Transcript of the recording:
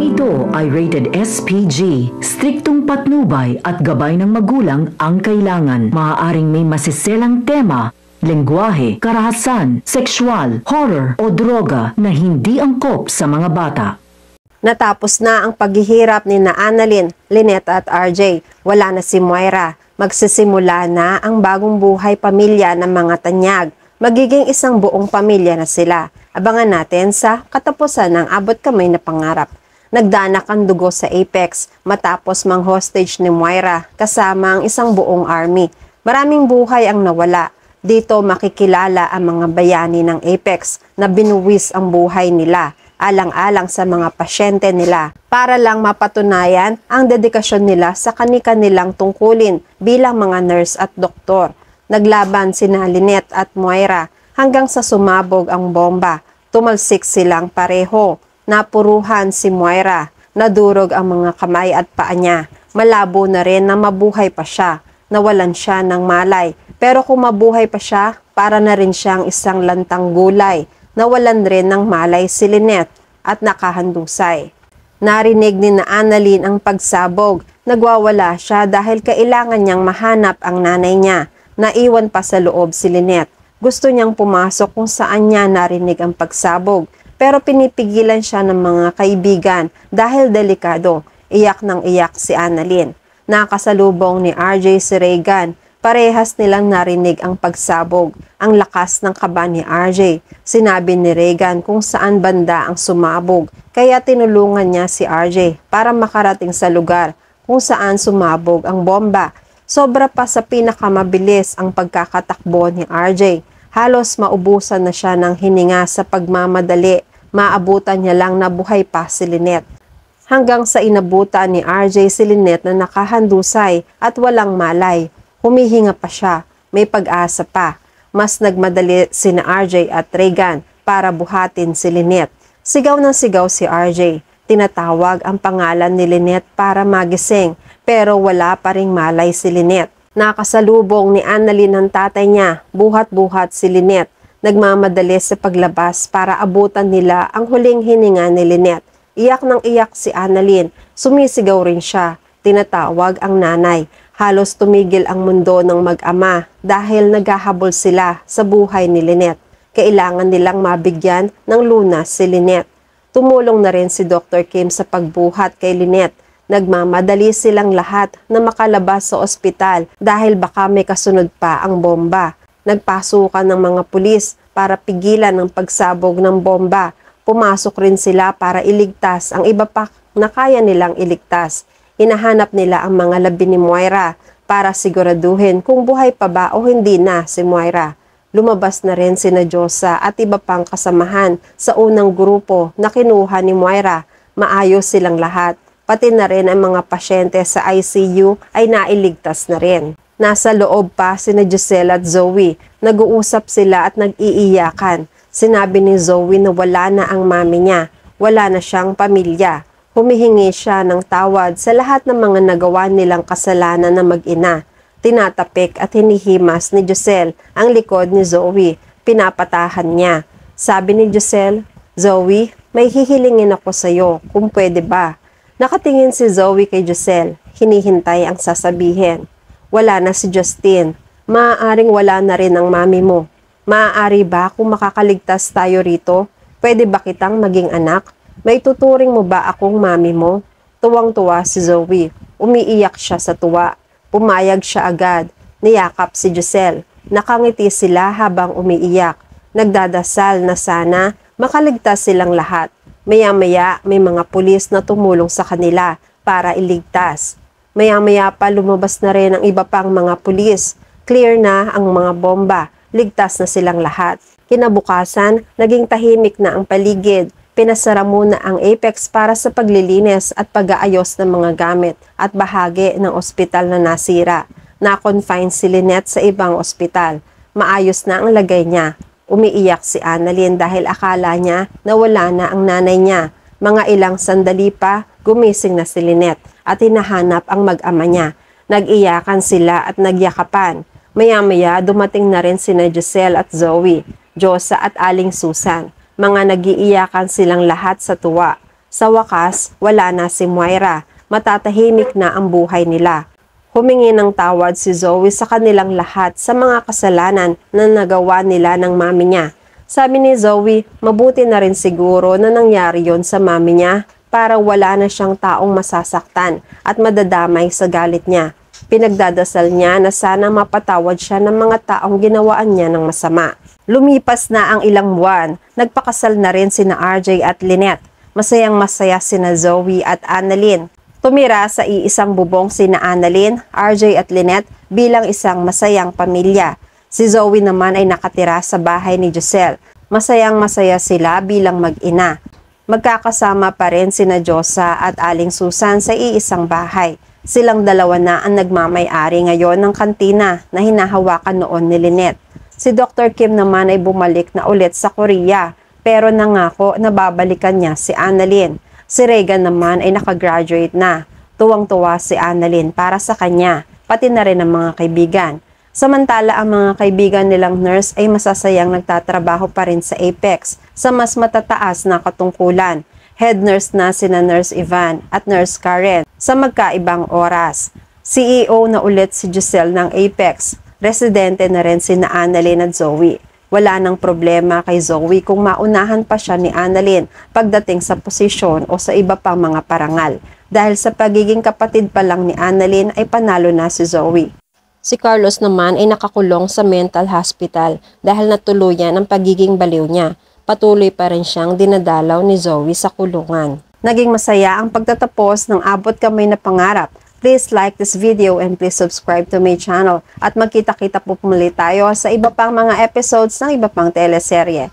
ito ay rated SPG. Striktong patnubay at gabay ng magulang ang kailangan. Maaaring may masiselang tema, lengguwahe, karahasan, sexual, horror o droga na hindi angkop sa mga bata. Natapos na ang paghihirap ni na Annalyn, Lynette at RJ. Wala na si Moira. Magsisimula na ang bagong buhay pamilya ng mga tanyag. Magiging isang buong pamilya na sila. Abangan natin sa katapusan ng abot kamay na pangarap. Nagdanak ang dugo sa Apex matapos mang-hostage ni Moira kasama ang isang buong army. Maraming buhay ang nawala. Dito makikilala ang mga bayani ng Apex na binuwis ang buhay nila, alang-alang sa mga pasyente nila para lang mapatunayan ang dedikasyon nila sa kani-kanilang tungkulin bilang mga nurse at doktor. Naglaban sina Lynette at Moira hanggang sa sumabog ang bomba. Tumalsik silang pareho. Napuruhan si Moira. Nadurog ang mga kamay at paa niya. Malabo na rin na mabuhay pa siya. Nawalan siya ng malay. Pero kung mabuhay pa siya, para na rin siyang isang lantang gulay. Nawalan rin ng malay si Lynette at nakahandusay. Narinig ni na Annalyn ang pagsabog. Nagwawala siya dahil kailangan niyang mahanap ang nanay niya. Naiwan pa sa loob si Lynette. Gusto niyang pumasok kung saan niya narinig ang pagsabog. Pero pinipigilan siya ng mga kaibigan dahil delikado. Iyak ng iyak si Annalyn. Nakasalubong ni RJ si Regan. Parehas nilang narinig ang pagsabog. Ang lakas ng kaba ni RJ. Sinabi ni Regan kung saan banda ang sumabog. Kaya tinulungan niya si RJ para makarating sa lugar kung saan sumabog ang bomba. Sobra pa sa pinakamabilis ang pagkakatakbo ni RJ. Halos maubusan na siya ng hininga sa pagmamadali. Maabutan niya lang na buhay pa si Lynette. Hanggang sa inabutan ni RJ si Lynette na nakahandusay at walang malay. Humihinga pa siya. May pag-asa pa. Mas nagmadali sina RJ at Regan para buhatin si Lynette. Sigaw ng sigaw si RJ. Tinatawag ang pangalan ni Lynette para magising. Pero wala pa ring malay si Lynette. Nakasalubong ni Annalyn ang tatay niya. Buhat-buhat si Lynette. Nagmamadali sa paglabas para abutan nila ang huling hininga ni Lynette. Iyak ng iyak si Annalyn. Sumisigaw rin siya. Tinatawag ang nanay. Halos tumigil ang mundo ng mag-ama dahil naghahabol sila sa buhay ni Lynette. Kailangan nilang mabigyan ng lunas si Lynette. Tumulong na rin si Dr. Kim sa pagbuhat kay Lynette. Nagmamadali silang lahat na makalabas sa ospital dahil baka may kasunod pa ang bomba. Nagpasukan ng mga pulis para pigilan ang pagsabog ng bomba. Pumasok rin sila para iligtas ang iba pa na kaya nilang iligtas. Hinahanap nila ang mga labi ni Moira para siguraduhin kung buhay pa ba o hindi na si Moira. Lumabas na rin sina Josa at iba pang kasamahan sa unang grupo na kinuha ni Moira. Maayos silang lahat. Pati na rin ang mga pasyente sa ICU ay nailigtas na rin. Nasa loob pa sina Giselle at Zoe. Nag-uusap sila at nag-iiyakan. Sinabi ni Zoe na wala na ang mami niya. Wala na siyang pamilya. Humihingi siya ng tawad sa lahat ng mga nagawa nilang kasalanan na mag-ina. Tinatapik at hinihimas ni Giselle ang likod ni Zoe. Pinapatahan niya. Sabi ni Giselle, "Zoe, may hihilingin ako sa iyo kung pwede ba?" Nakatingin si Zoe kay Giselle. Hinihintay ang sasabihin. Wala na si Justin. Maaaring wala na rin ang mami mo. Maaari ba kung makakaligtas tayo rito? Pwede ba kitang maging anak? May tuturing mo ba akong mami mo? Tuwang-tuwa si Zoe. Umiiyak siya sa tuwa. Pumayag siya agad. Niyakap si Giselle. Nakangiti sila habang umiiyak. Nagdadasal na sana makaligtas silang lahat. Maya-maya may mga pulis na tumulong sa kanila para iligtas. Maya-maya pa lumabas na rin ang iba pang mga pulis. Clear na ang mga bomba. Ligtas na silang lahat. Kinabukasan, naging tahimik na ang paligid. Pinasara muna ang Apex para sa paglilinis at pag-aayos ng mga gamit at bahagi ng ospital na nasira. Na-confine si Lynette sa ibang ospital. Maayos na ang lagay niya. Umiiyak si Annalyn dahil akala niya na wala na ang nanay niya. Mga ilang sandali pa, gumising na si Lynette at hinahanap ang mag-ama niya. Nag-iyakan sila at nagyakapan. Maya-maya dumating na rin sina Giselle at Zoe, Josa at Aling Susan. Mga nag-iiyakan silang lahat sa tuwa. Sa wakas, wala na si Moira. Matatahimik na ang buhay nila. Humingi ng tawad si Zoe sa kanilang lahat sa mga kasalanan na nagawa nila ng mami niya. Sabi ni Zoe, mabuti na rin siguro na nangyari yon sa mami niya para wala na siyang taong masasaktan at madadamay sa galit niya. Pinagdadasal niya na sana mapatawad siya ng mga taong ginawaan niya ng masama. Lumipas na ang ilang buwan, nagpakasal na rin sina RJ at Lynette. Masayang masaya sina Zoe at Annalyn. Tumira sa iisang bubong sina Annalyn, RJ at Lynette bilang isang masayang pamilya. Si Zoe naman ay nakatira sa bahay ni Giselle. Masayang masaya sila bilang mag-ina. Magkakasama pa rin sina Josa at Aling Susan sa iisang bahay. Silang dalawa na ang nagmamay-ari ngayon ng kantina na hinahawakan noon ni Lynette. Si Dr. Kim naman ay bumalik na ulit sa Korea pero nangako na babalikan niya si Annalyn. Si Regan naman ay nakagraduate na. Tuwang-tuwa si Annalyn para sa kanya, pati na rin ang mga kaibigan. Samantala ang mga kaibigan nilang nurse ay masasayang nagtatrabaho pa rin sa Apex sa mas matataas na katungkulan. Head nurse na sina Nurse Ivan at Nurse Karen sa magkaibang oras. CEO na ulit si Giselle ng Apex. Residente na rin sina Annalyn at Zoe. Wala nang problema kay Zoe kung maunahan pa siya ni Annalyn pagdating sa posisyon o sa iba pang mga parangal. Dahil sa pagiging kapatid pa lang ni Annalyn ay panalo na si Zoe. Si Carlos naman ay nakakulong sa mental hospital dahil natuluyan ang pagiging baliw niya. Patuloy pa rin siyang dinadalaw ni Zoe sa kulungan. Naging masaya ang pagtatapos ng Abot Kamay na Pangarap. Please like this video and please subscribe to my channel at magkita-kita po muli tayo sa iba pang mga episodes ng iba pang teleserye.